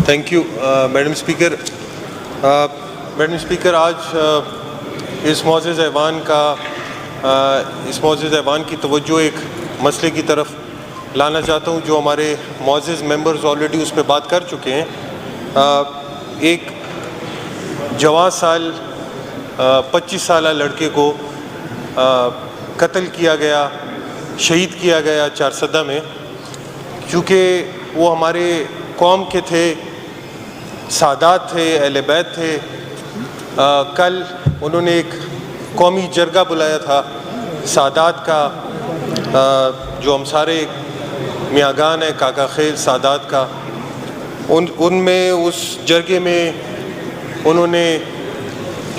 Thank you madam speaker. Madam speaker, آج اس معزز ایوان کی توجہ ایک مسئلے کی طرف لانا چاہتا ہوں جو ہمارے معزز ممبرز آلریڈی اس پہ بات کر چکے ہیں. ایک جوان 25 سالہ لڑکے کو قتل کیا گیا, شہید کیا گیا چارسدہ میں. چونکہ وہ ہمارے قوم کے تھے, سادات تھے, اہل بیت تھے. کل انہوں نے ایک قومی جرگہ بلایا تھا سادات کا, جو ہم سارے میاگان ہیں, کاکا خیل سادات کا. ان میں اس جرگے میں انہوں نے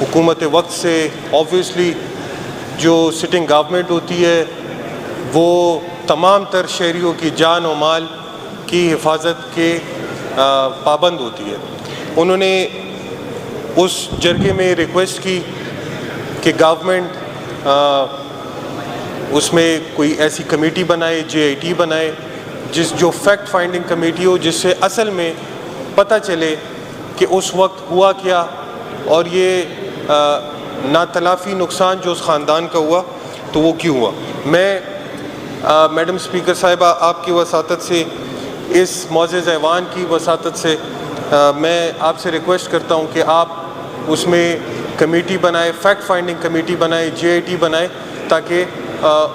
حکومت وقت سے آبویسلی جو سٹنگ گورنمنٹ ہوتی ہے وہ تمام تر شہریوں کی جان و مال کی حفاظت کے پابند ہوتی ہے. انہوں نے اس جرگے میں ریکویسٹ کی کہ گورنمنٹ اس میں کوئی ایسی کمیٹی بنائے, JIT بنائے, جو فیکٹ فائنڈنگ کمیٹی ہو, جس سے اصل میں پتہ چلے کہ اس وقت ہوا کیا اور یہ ناتلافی نقصان جو اس خاندان کا ہوا تو وہ کیوں ہوا. میں میڈم اسپیکر صاحبہ آپ کی وساطت سے, اس معزز ایوان کی وساطت سے میں آپ سے ریکویسٹ کرتا ہوں کہ آپ اس میں کمیٹی بنائے, فیکٹ فائنڈنگ کمیٹی بنائے, JIT بنائے, تاکہ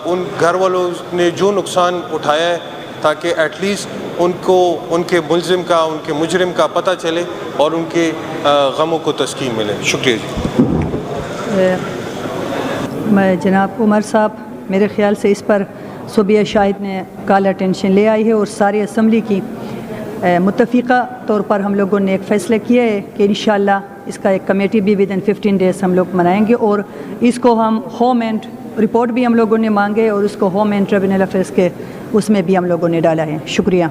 ان گھر والوں نے جو نقصان اٹھایا ہے تاکہ ایٹ لیسٹ ان کو ان کے ملزم کا, ان کے مجرم کا پتہ چلے اور ان کے غموں کو تسکین ملے. شکریہ جی. میں جناب عمر صاحب, میرے خیال سے اس پر صوبیہ شاہد نے کال اٹینشن لے آئی ہے اور ساری اسمبلی کی متفقہ طور پر ہم لوگوں نے ایک فیصلہ کیا ہے کہ انشاءاللہ اس کا ایک کمیٹی بھی ودن 15 ڈیز ہم لوگ منائیں گے, اور اس کو ہم ہوم اینڈ رپورٹ بھی ہم لوگوں نے مانگے اور اس کو ہوم اینڈ ٹریبونل افیئرس کے اس میں بھی ہم لوگوں نے ڈالا ہے. شکریہ.